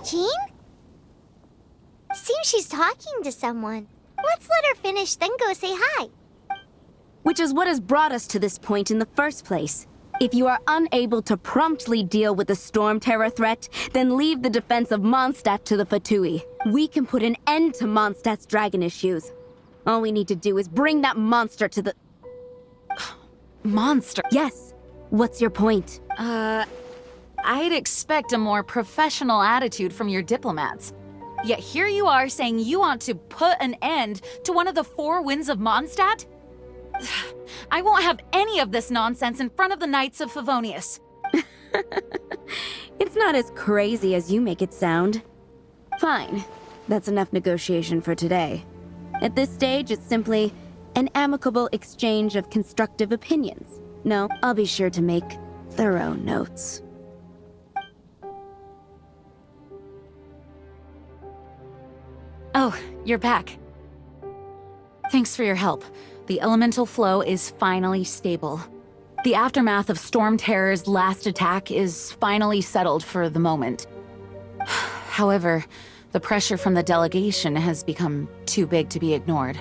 Jean? Seems she's talking to someone. Let's let her finish, then go say hi. Which is what has brought us to this point in the first place. If you are unable to promptly deal with the Storm Terror threat, then leave the defense of Mondstadt to the Fatui. We can put an end to Mondstadt's dragon issues. All we need to do is bring that monster to the... Monster? Yes. What's your point? I'd expect a more professional attitude from your diplomats. Yet here you are saying you want to put an end to one of the four winds of Mondstadt? I won't have any of this nonsense in front of the Knights of Favonius. It's not as crazy as you make it sound. Fine. That's enough negotiation for today. At this stage, it's simply an amicable exchange of constructive opinions. No, I'll be sure to make thorough notes. Oh, you're back. Thanks for your help. The elemental flow is finally stable. The aftermath of Storm Terror's last attack is finally settled for the moment. However, the pressure from the delegation has become too big to be ignored.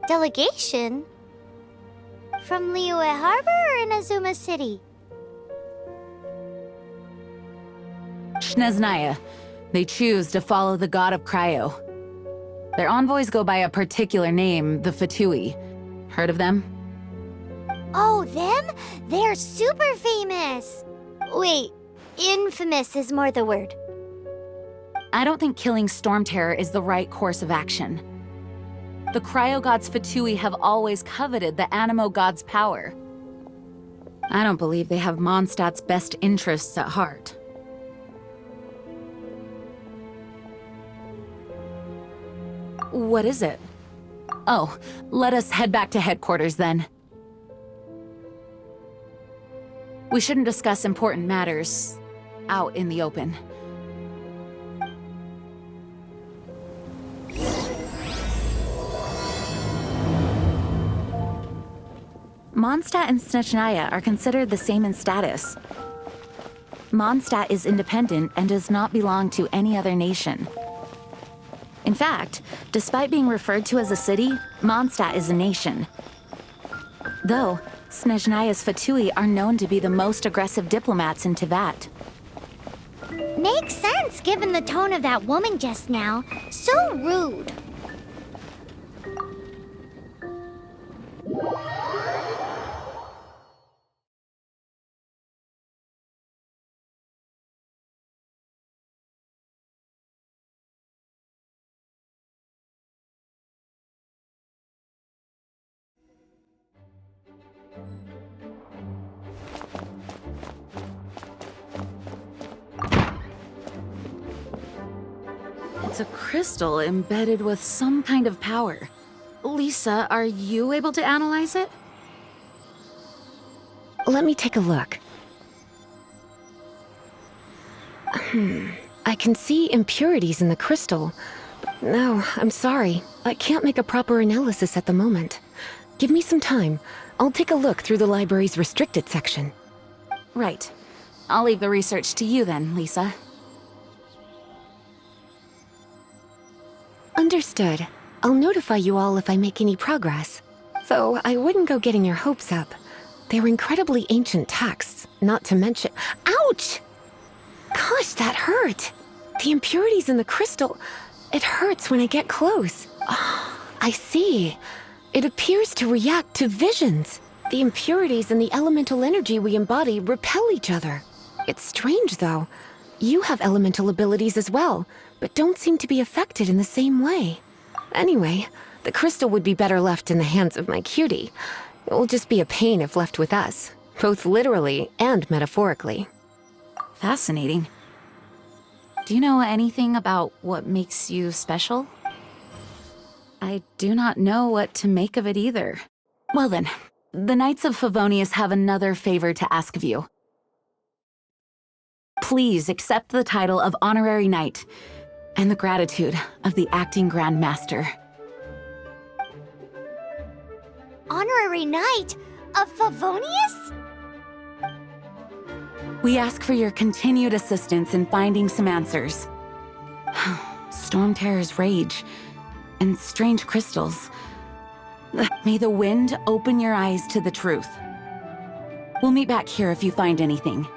Delegation? From Liyue Harbor or Inazuma City? Snezhnaya. They choose to follow the god of Cryo. Their envoys go by a particular name, the Fatui. Heard of them? Oh, them? They're super famous! Wait, infamous is more the word. I don't think killing Storm Terror is the right course of action. The Cryo God's Fatui have always coveted the Animo God's power. I don't believe they have Mondstadt's best interests at heart. What is it? Oh, let us head back to headquarters then. We shouldn't discuss important matters out in the open. Mondstadt and Snezhnaya are considered the same in status. Mondstadt is independent and does not belong to any other nation. In fact, despite being referred to as a city, Mondstadt is a nation. Though, Snezhnaya's Fatui are known to be the most aggressive diplomats in Teyvat. Makes sense given the tone of that woman just now. So rude. It's a crystal embedded with some kind of power. Lisa, are you able to analyze it? Let me take a look. I can see impurities in the crystal. No, I'm sorry. I can't make a proper analysis at the moment. Give me some time. I'll take a look through the library's restricted section. Right. I'll leave the research to you then, Lisa. Understood. I'll notify you all if I make any progress. Though I wouldn't go getting your hopes up. They're incredibly ancient texts, not to mention— Ouch! Gosh, that hurt! The impurities in the crystal— it hurts when I get close. Oh, I see. It appears to react to visions. The impurities and the elemental energy we embody repel each other. It's strange, though. You have elemental abilities as well, but don't seem to be affected in the same way. Anyway, the crystal would be better left in the hands of my cutie. It will just be a pain if left with us, both literally and metaphorically. Fascinating. Do you know anything about what makes you special? I do not know what to make of it either. Well then, the Knights of Favonius have another favor to ask of you. Please accept the title of Honorary Knight and the gratitude of the Acting Grand Master. Honorary Knight of Favonius? We ask for your continued assistance in finding some answers. Storm Terror's rage and strange crystals. May the wind open your eyes to the truth. We'll meet back here if you find anything.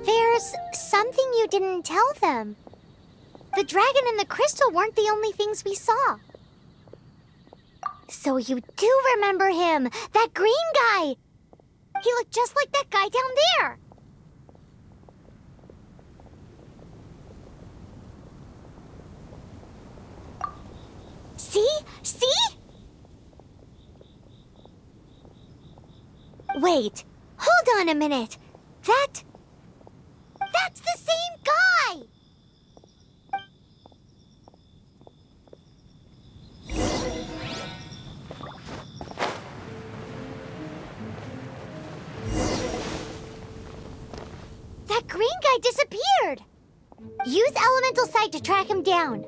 There's something you didn't tell them. The dragon and the crystal weren't the only things we saw. So you do remember him, that green guy. He looked just like that guy down there. See? See? Wait, hold on a minute. That's the same guy! That green guy disappeared! Use Elemental Sight to track him down.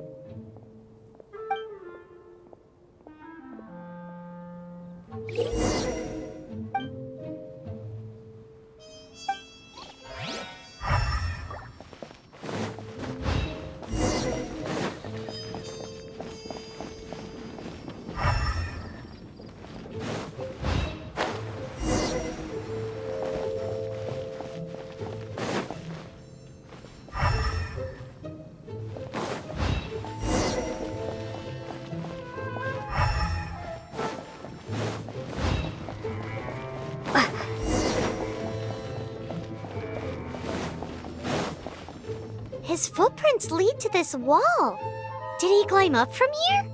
His footprints lead to this wall. Did he climb up from here?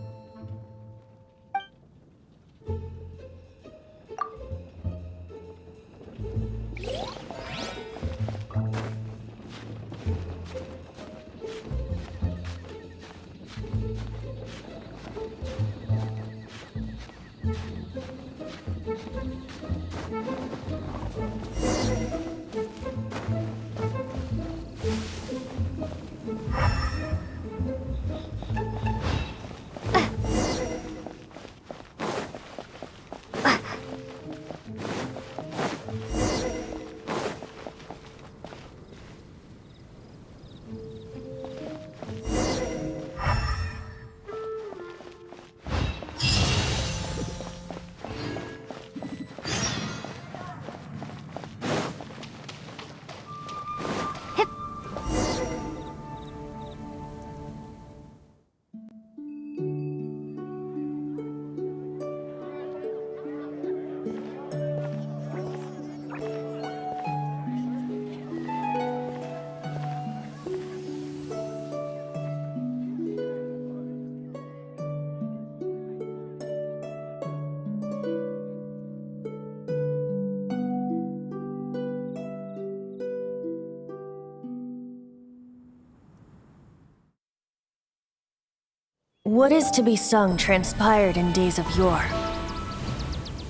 What is to be sung transpired in days of yore,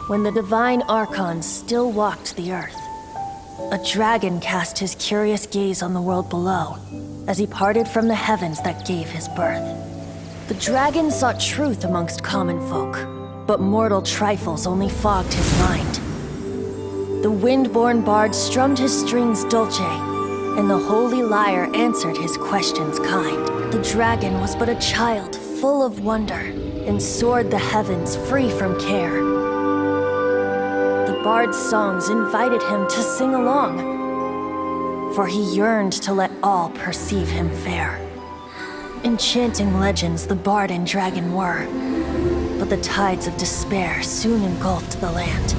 when the divine archons still walked the earth. A dragon cast his curious gaze on the world below, as he parted from the heavens that gave his birth. The dragon sought truth amongst common folk, but mortal trifles only fogged his mind. The wind-born bard strummed his strings dulce, and the holy lyre answered his questions kind. The dragon was but a child, full of wonder, and soared the heavens free from care. The bard's songs invited him to sing along, for he yearned to let all perceive him fair. Enchanting legends the bard and dragon were, but the tides of despair soon engulfed the land.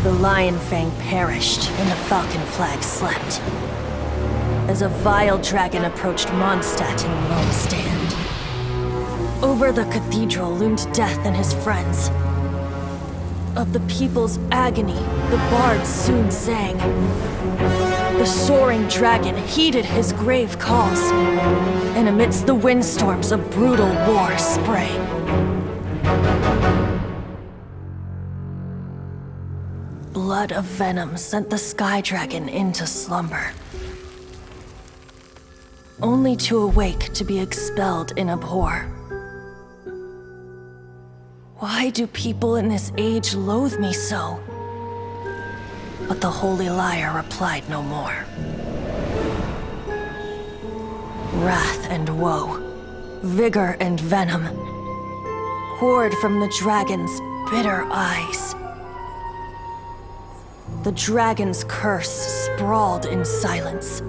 The Lion Fang perished and the Falcon Flag slept. As a vile dragon approached Mondstadt in lone stand. Over the cathedral loomed Death and his friends. Of the people's agony, the bards soon sang. The soaring dragon heeded his grave calls, and amidst the windstorms a brutal war sprang. Blood of venom sent the Sky Dragon into slumber, only to awake to be expelled in abhor. Why do people in this age loathe me so? But the Holy Liar replied no more. Wrath and woe, vigor and venom, poured from the dragon's bitter eyes. The dragon's curse sprawled in silence,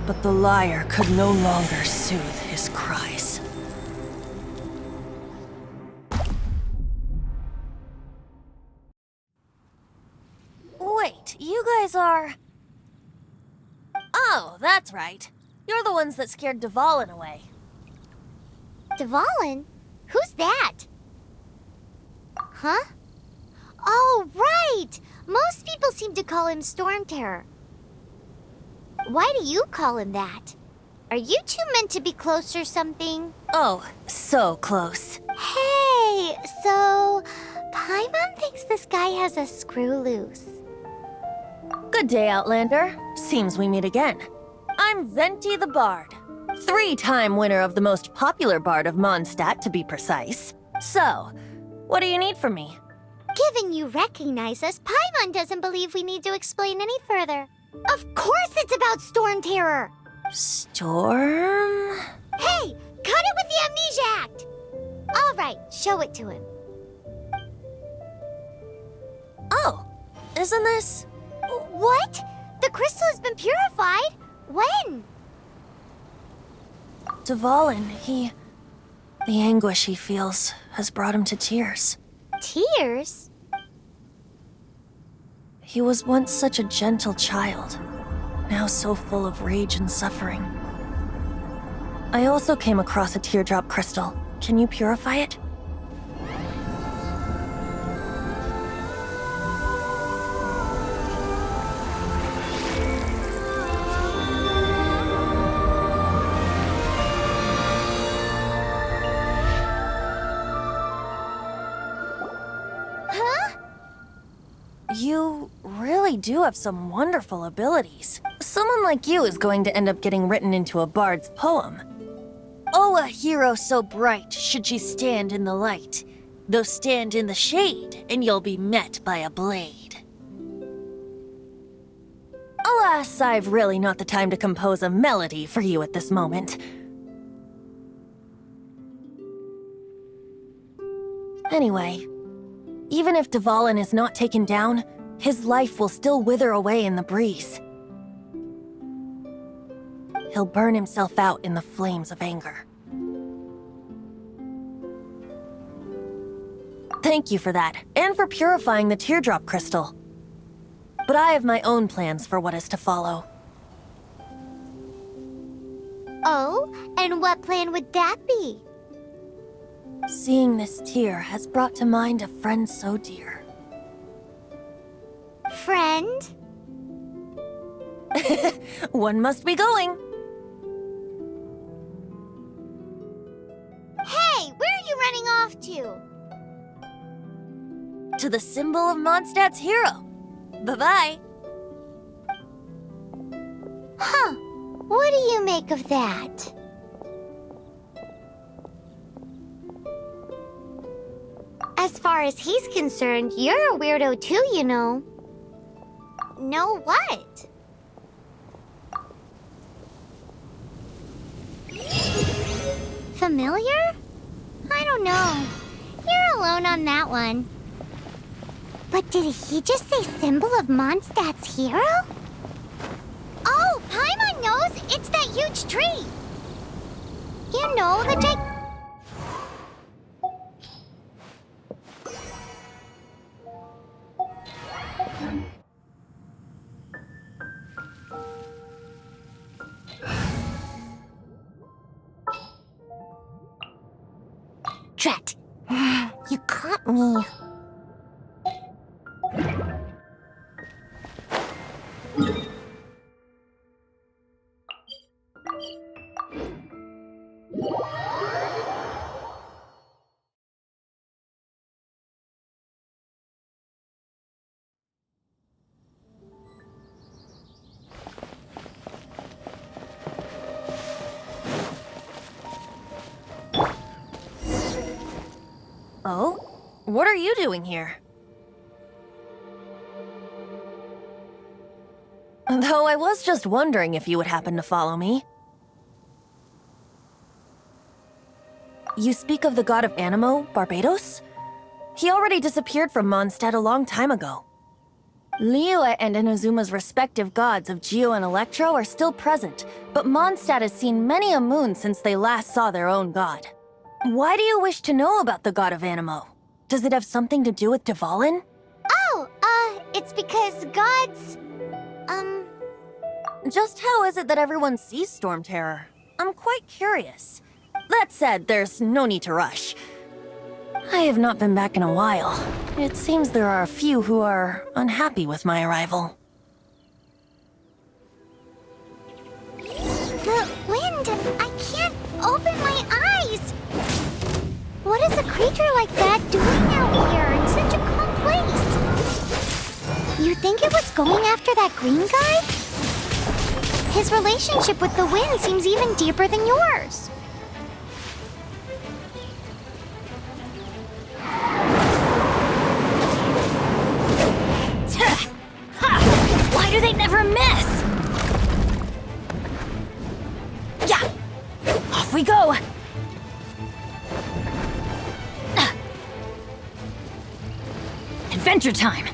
but the liar could no longer soothe his cries. Wait, you guys are... Oh, that's right. You're the ones that scared Dvalin away. Dvalin? Who's that? Huh? Oh, right! Most people seem to call him Storm Terror. Why do you call him that? Are you two meant to be close or something? Oh, so close. Hey, so... Paimon thinks this guy has a screw loose. Good day, Outlander. Seems we meet again. I'm Venti the Bard. 3-time winner of the most popular bard of Mondstadt, to be precise. So, what do you need from me? Given you recognize us, Paimon doesn't believe we need to explain any further. Of course it's about Storm Terror! Storm? Hey, cut it with the Amnesia Act! All right, show it to him. Oh, isn't this... What? The crystal has been purified? When? Dvalin, the anguish he feels has brought him to tears. Tears? He was once such a gentle child, now so full of rage and suffering. I also came across a teardrop crystal. Can you purify it? You really do have some wonderful abilities. Someone like you is going to end up getting written into a bard's poem. Oh, a hero so bright should she stand in the light, though stand in the shade, and you'll be met by a blade. Alas, I've really not the time to compose a melody for you at this moment. Anyway, even if Dvalin is not taken down, his life will still wither away in the breeze. He'll burn himself out in the flames of anger. Thank you for that, and for purifying the teardrop crystal. But I have my own plans for what is to follow. Oh, and what plan would that be? Seeing this tear has brought to mind a friend so dear. Friend? One must be going. Hey, where are you running off to? To the symbol of Mondstadt's hero. Bye-bye. Huh. What do you make of that? As far as he's concerned, you're a weirdo too, you know. Know what? Familiar? I don't know. You're alone on that one. But did he just say symbol of Mondstadt's hero? Oh, Paimon knows! It's that huge tree! You know, the Drat! You caught me. Oh? What are you doing here? Though I was just wondering if you would happen to follow me. You speak of the god of Anemo, Barbados? He already disappeared from Mondstadt a long time ago. Liyue and Inazuma's respective gods of Geo and Electro are still present, but Mondstadt has seen many a moon since they last saw their own god. Why do you wish to know about the god of Anemo? Does it have something to do with Dvalin? Oh, it's because gods... Just how is it that everyone sees Storm Terror? I'm quite curious. That said, there's no need to rush. I have not been back in a while. It seems there are a few who are unhappy with my arrival. The wind! I can't open my eyes! What is a creature like that doing out here in such a calm place? You think it was going after that green guy? His relationship with the wind seems even deeper than yours. Why do they never miss? Yeah! Off we go! Adventure time!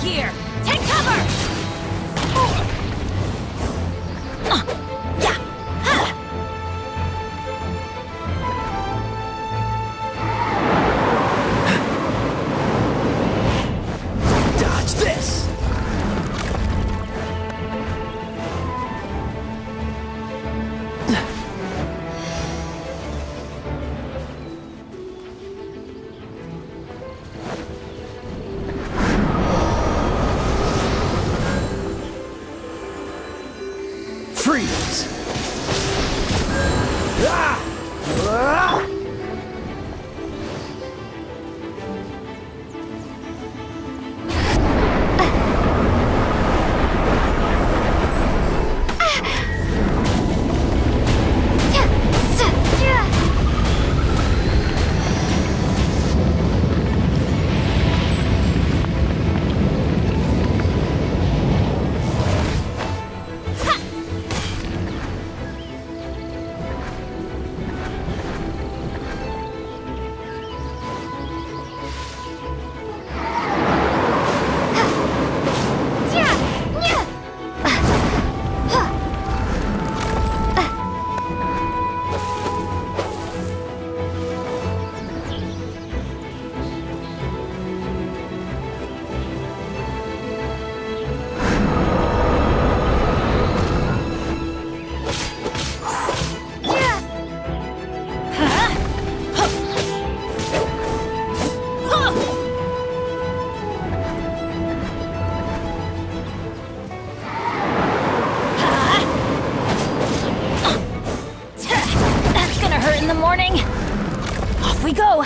Here! Take cover! Yeah! Dodge this! Freeze! Ah! Ah! we go!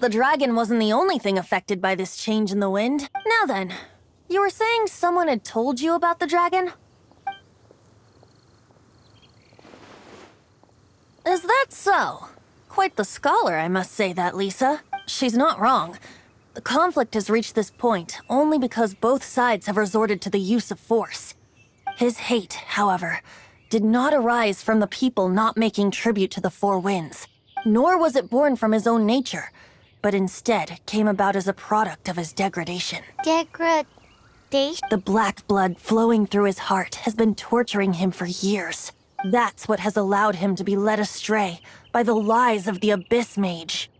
the dragon wasn't the only thing affected by this change in the wind. Now then, you were saying someone had told you about the dragon? Is that so? Quite the scholar, I must say that, Lisa. She's not wrong. The conflict has reached this point only because both sides have resorted to the use of force. His hate, however, did not arise from the people not making tribute to the Four Winds, nor was it born from his own nature, but instead came about as a product of his degradation. Degradation? The black blood flowing through his heart has been torturing him for years. That's what has allowed him to be led astray by the lies of the Abyss Mage.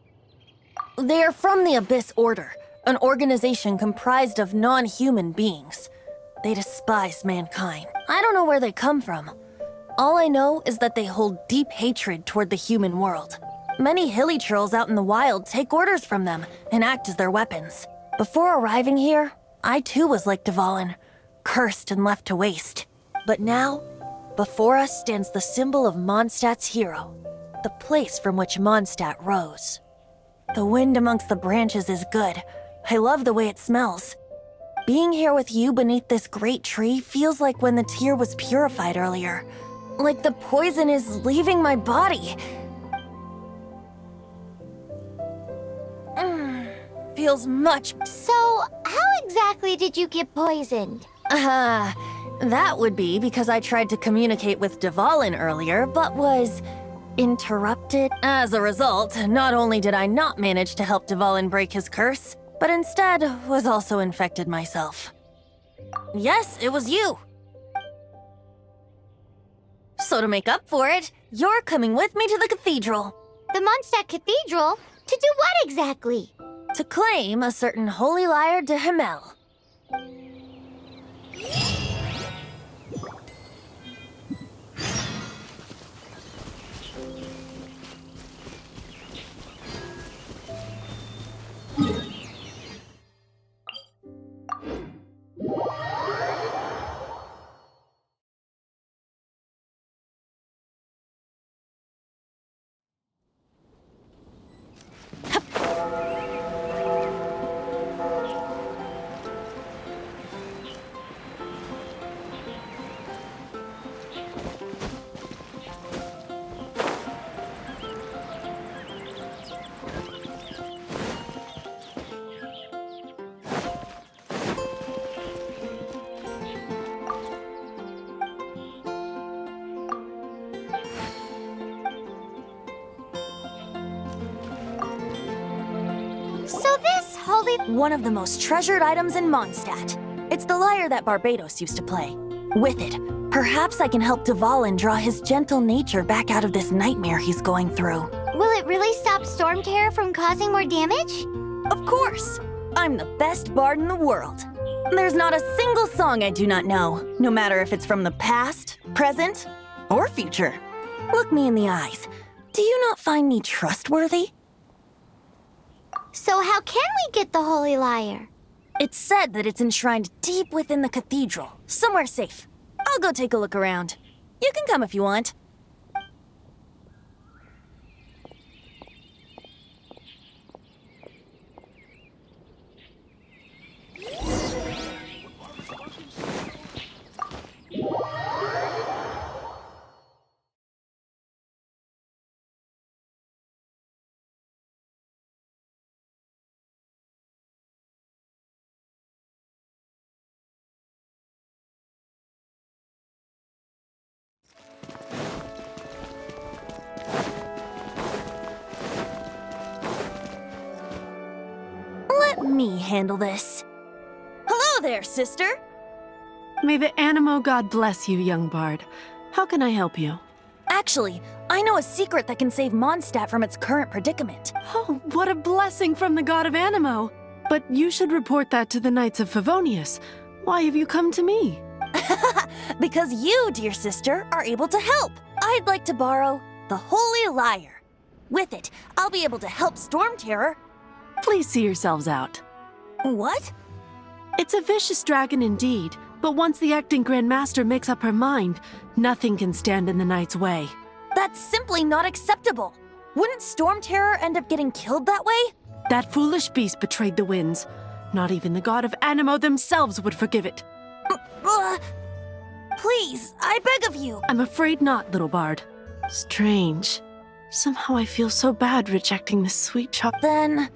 They are from the Abyss Order, an organization comprised of non-human beings. They despise mankind. I don't know where they come from. All I know is that they hold deep hatred toward the human world. Many hilly trolls out in the wild take orders from them and act as their weapons. Before arriving here, I too was like Dvalin, cursed and left to waste. But now, before us stands the symbol of Mondstadt's hero, the place from which Mondstadt rose. The wind amongst the branches is good. I love the way it smells. Being here with you beneath this great tree feels like when the tear was purified earlier. Like the poison is leaving my body. Feels much... So, how exactly did you get poisoned? That would be because I tried to communicate with Dvalin earlier, but was interrupted. As a result, not only did I not manage to help Dvalin break his curse, but instead was also infected myself. Yes, it was you. So to make up for it, you're coming with me to the cathedral. The Mondstadt Cathedral? To do what exactly? To claim a certain holy lyre de Himmel. So this holy... One of the most treasured items in Mondstadt. It's the lyre that Barbatos used to play. With it, perhaps I can help Dvalin draw his gentle nature back out of this nightmare he's going through. Will it really stop Storm Terror from causing more damage? Of course! I'm the best bard in the world. There's not a single song I do not know, no matter if it's from the past, present, or future. Look me in the eyes. Do you not find me trustworthy? So how can we get the holy lyre? It's said that it's enshrined deep within the cathedral, somewhere safe. I'll go take a look around. You can come if you want. Let me handle this. Hello there, sister! May the Animo God bless you, young bard. How can I help you? Actually, I know a secret that can save Mondstadt from its current predicament. Oh, what a blessing from the god of Animo! But you should report that to the Knights of Favonius. Why have you come to me? Because you, dear sister, are able to help. I'd like to borrow the Holy Lyre. With it, I'll be able to help Storm Terror. Please see yourselves out. What? It's a vicious dragon indeed, but once the acting Grand Master makes up her mind, nothing can stand in the Knight's way. That's simply not acceptable. Wouldn't Storm Terror end up getting killed that way? That foolish beast betrayed the winds. Not even the god of Anemo themselves would forgive it. Please, I beg of you. I'm afraid not, little bard. Strange. Somehow I feel so bad rejecting this sweet chocolate. Then,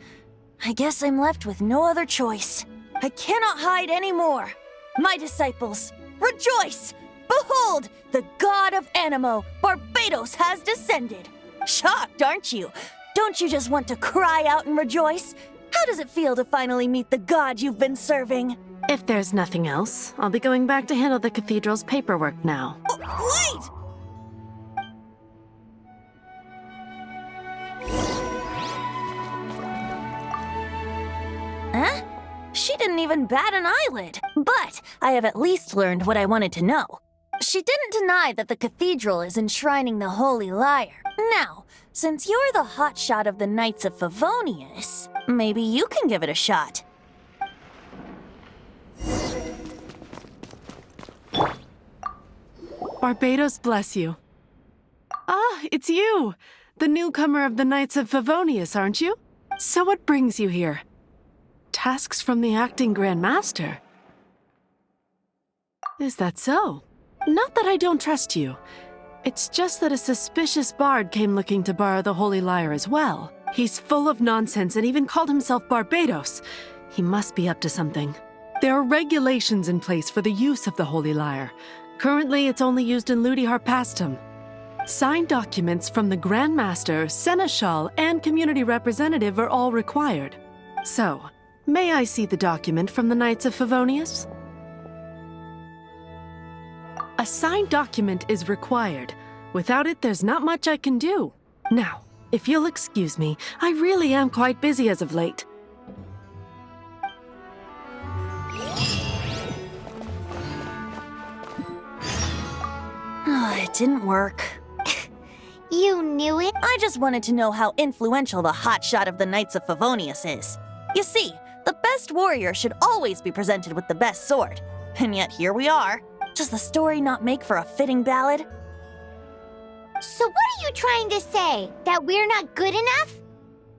I guess I'm left with no other choice. I cannot hide anymore. My disciples, rejoice! Behold, the god of Anemo, Barbatos, has descended. Shocked, aren't you? Don't you just want to cry out and rejoice? How does it feel to finally meet the god you've been serving? If there's nothing else, I'll be going back to handle the cathedral's paperwork now. Wait! Huh? She didn't even bat an eyelid. But I have at least learned what I wanted to know. She didn't deny that the cathedral is enshrining the Holy Lyre. Now, since you're the hotshot of the Knights of Favonius, maybe you can give it a shot. Barbatos bless you. Ah, it's you! The newcomer of the Knights of Favonius, aren't you? So what brings you here? Tasks from the acting Grand Master? Is that so? Not that I don't trust you. It's just that a suspicious bard came looking to borrow the Holy Lyre as well. He's full of nonsense and even called himself Barbatos. He must be up to something. There are regulations in place for the use of the Holy Lyre. Currently, it's only used in Ludi Harpastum. Signed documents from the Grand Master, Seneschal, and community representative are all required. So, may I see the document from the Knights of Favonius? A signed document is required. Without it, there's not much I can do. Now, if you'll excuse me, I really am quite busy as of late. It didn't work. You knew it? I just wanted to know how influential the hotshot of the Knights of Favonius is. You see, the best warrior should always be presented with the best sword. And yet here we are. Does the story not make for a fitting ballad? So what are you trying to say? That we're not good enough?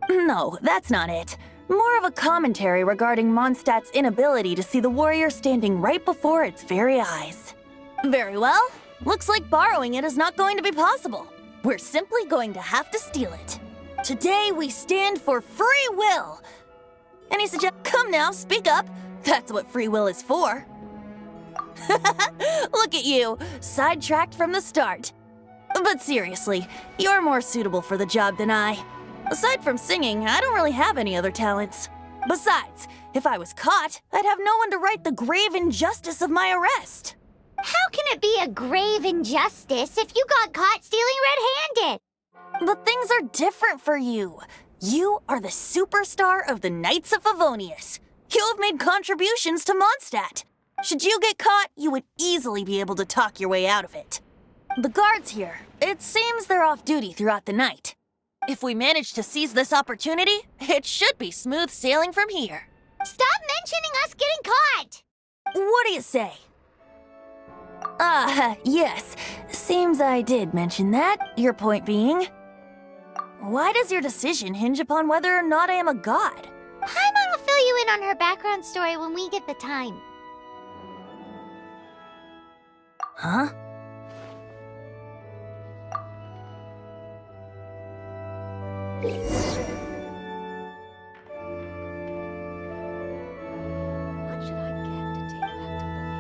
No, that's not it. More of a commentary regarding Mondstadt's inability to see the warrior standing right before its very eyes. Very well. Looks like borrowing it is not going to be possible. We're simply going to have to steal it. Today we stand for free will. Any suggestions? Come now, speak up. That's what free will is for. Look at you, sidetracked from the start. But seriously, you're more suitable for the job than I. Aside from singing, I don't really have any other talents. Besides, if I was caught, I'd have no one to right the grave injustice of my arrest. How can it be a grave injustice if you got caught stealing red-handed? But things are different for you. You are the superstar of the Knights of Favonius. You have made contributions to Mondstadt. Should you get caught, you would easily be able to talk your way out of it. The guards here, it seems they're off duty throughout the night. If we manage to seize this opportunity, it should be smooth sailing from here. Stop mentioning us getting caught! What do you say? Yes. Seems I did mention that, your point being. Why does your decision hinge upon whether or not I am a god? Paimon will fill you in on her background story when we get the time. Huh? What should I get to take back to Lily?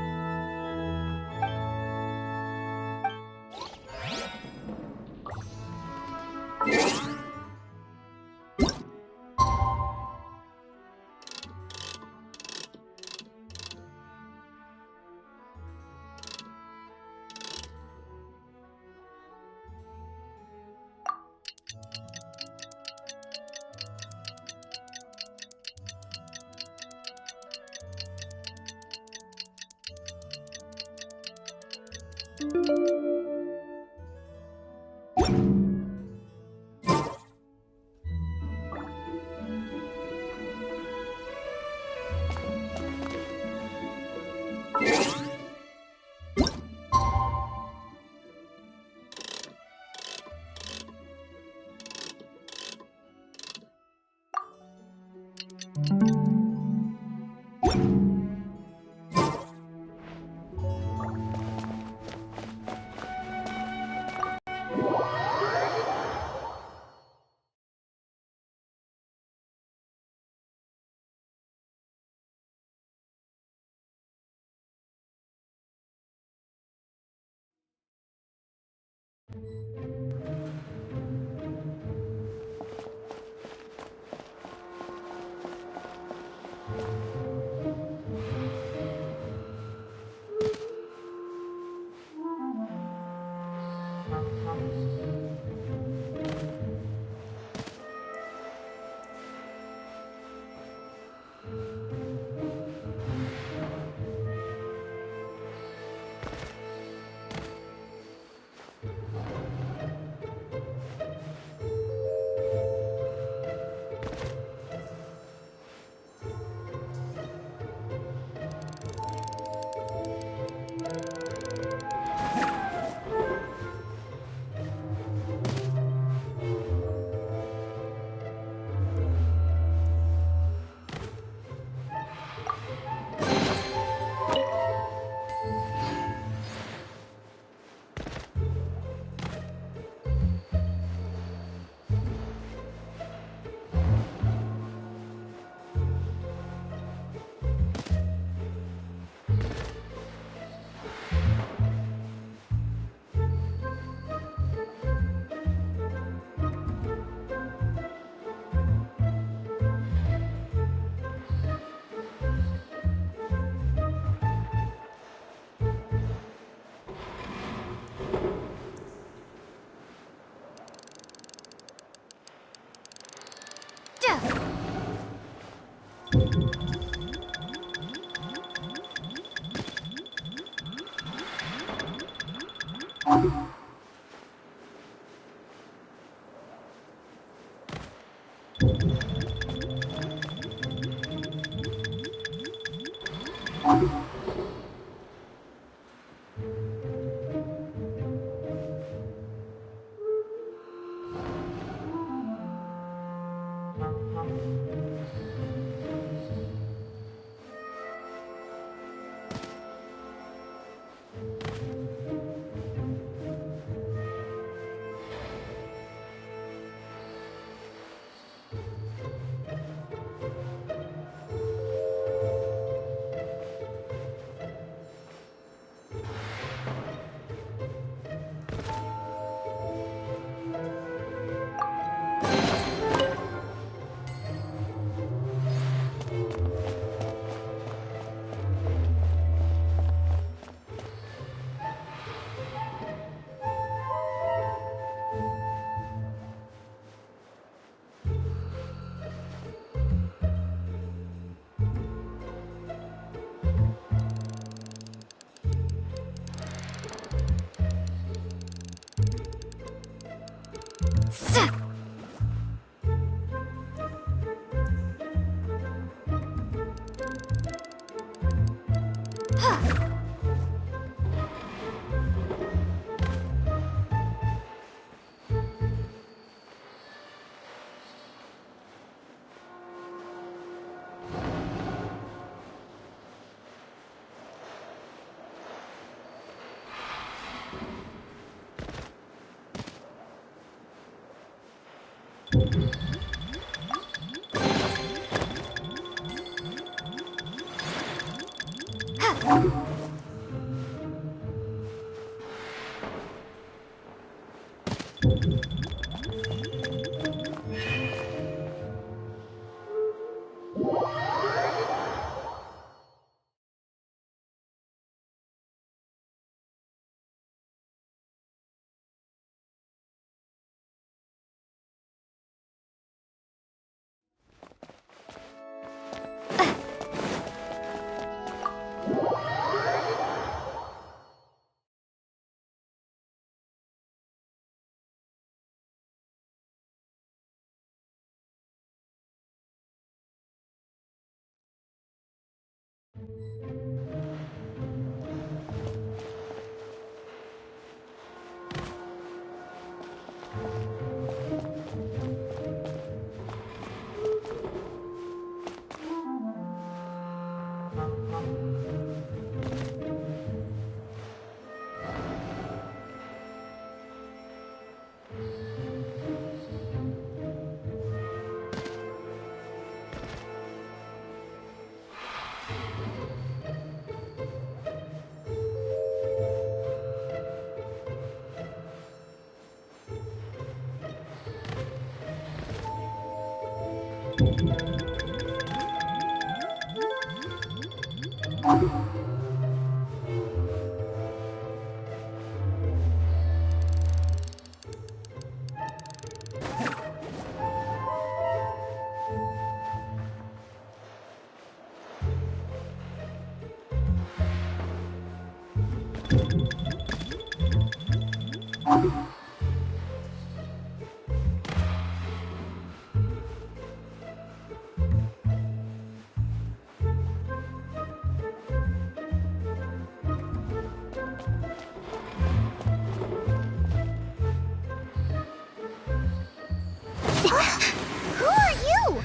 Who are you?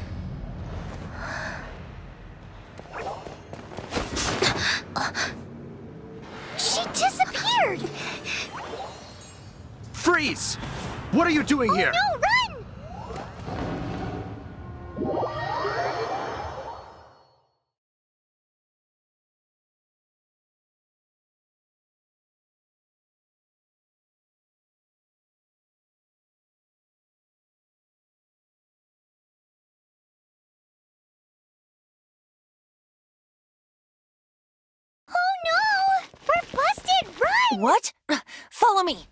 She disappeared! Freeze! What are you doing here? No, run! Oh no! We're busted! Run! What? Follow me.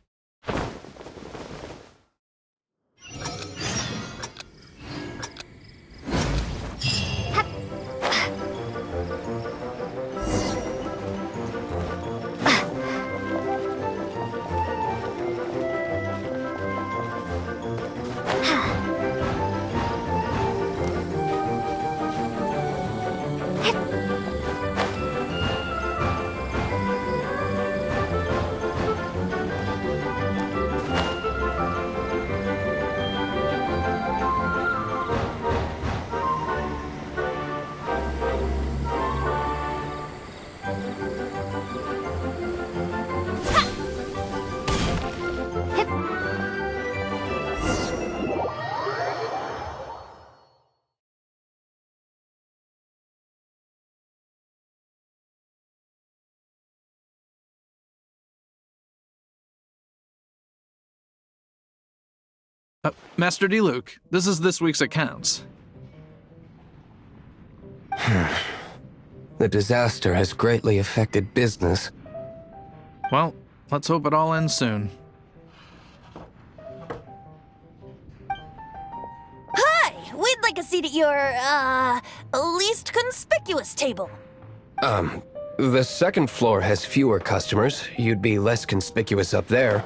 Master D-Luke, this is this week's accounts. The disaster has greatly affected business. Well, let's hope it all ends soon. Hi! We'd like a seat at your, least conspicuous table. The second floor has fewer customers. You'd be less conspicuous up there.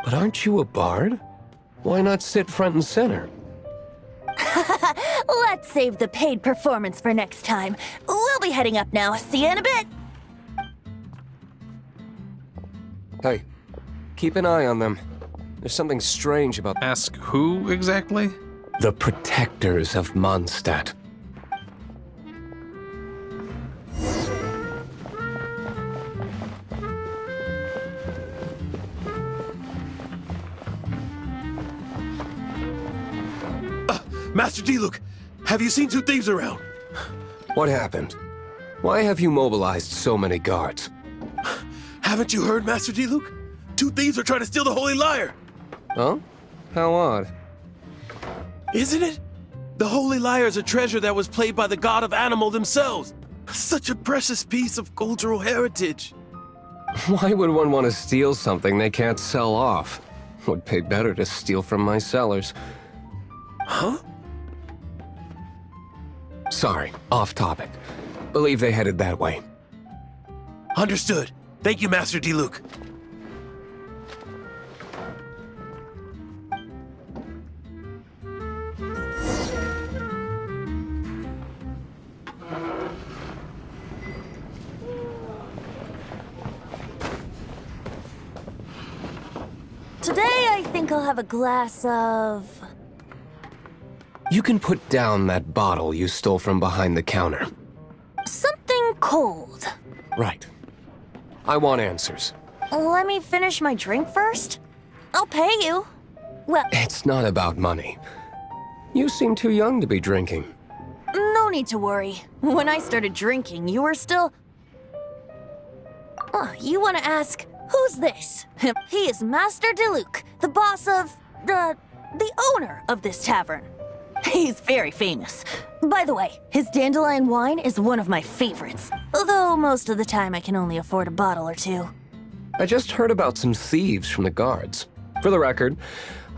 But aren't you a bard? Why not sit front and center? Let's save the paid performance for next time. We'll be heading up now. See you in a bit. Hey, keep an eye on them. There's something strange about Ask who exactly? the protectors of Mondstadt. Master D-Luke, have you seen two thieves around? What happened? Why have you mobilized so many guards? Haven't you heard, Master D-Luke? Two thieves are trying to steal the Holy Lyre. Huh? How odd. Isn't it? The Holy Lyre is a treasure that was played by the god of animal themselves. Such a precious piece of cultural heritage. Why would one want to steal something they can't sell off? Would pay better to steal from my cellars. Huh? Sorry, off topic. Believe they headed that way. Understood. Thank you, Master D-Luke. Today, I think I'll have a glass of... You can put down that bottle you stole from behind the counter. something cold. Right. I want answers. Let me finish my drink first. I'll pay you. Well, It's not about money. You seem too young to be drinking. no need to worry. When I started drinking, you were still... Oh, you want to ask, who's this? He is Master D-Luke, the boss of... the owner of this tavern. He's very famous. By the way, his dandelion wine is one of my favorites. Although most of the time I can only afford a bottle or two. I just heard about some thieves from the guards. For the record,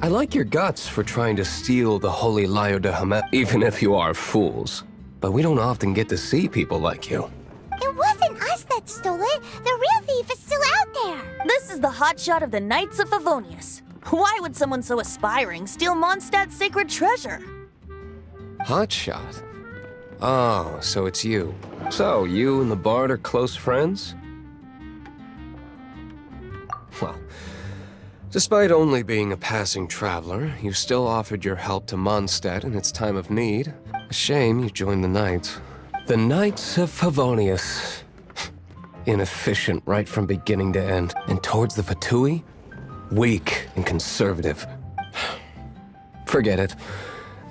I like your guts for trying to steal the Holy Lyre de Hamet, even if you are fools. But we don't often get to see people like you. It wasn't us that stole it. The real thief is still out there. This is the hotshot of the Knights of Favonius. Why would someone so aspiring steal Mondstadt's sacred treasure? Hotshot? Oh, so it's you. So, you and the Bard are close friends? Well, despite only being a passing traveler, you still offered your help to Mondstadt in its time of need. A shame you joined the Knights. The Knights of Favonius. Inefficient right from beginning to end. And towards the Fatui? Weak and conservative. Forget it.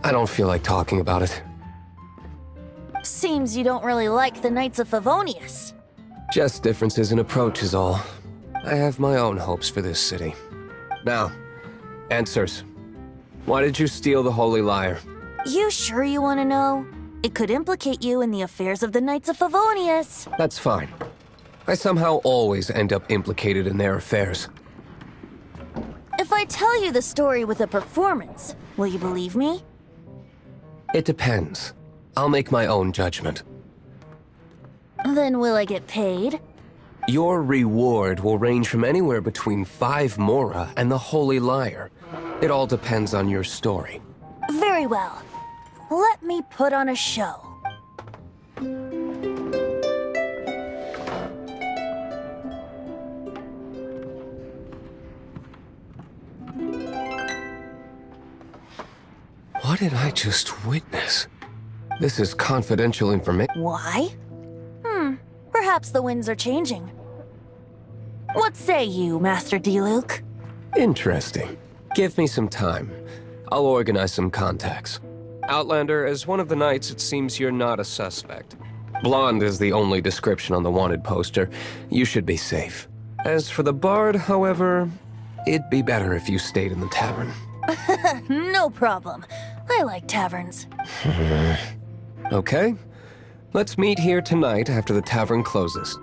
I don't feel like talking about it. Seems you don't really like the Knights of Favonius. Just differences in approach is all. I have my own hopes for this city. Now, answers. Why did you steal the Holy Lyre? You sure you want to know? It could implicate you in the affairs of the Knights of Favonius. That's fine. I somehow always end up implicated in their affairs. If I tell you the story with a performance, will you believe me? It depends. I'll make my own judgment. Then will I get paid? Your reward will range from anywhere between 5 mora and the Holy Lyre. It all depends on your story. Very well. Let me put on a show. What did I just witness? This is confidential information. Why? Perhaps the winds are changing. What say you, Master Diluc? Interesting. Give me some time. I'll organize some contacts. Outlander, as one of the knights, it seems you're not a suspect. Blonde is the only description on the wanted poster. You should be safe. As for the Bard, however, it'd be better if you stayed in the tavern. No problem. I like taverns. Okay. Let's meet here tonight after the tavern closes.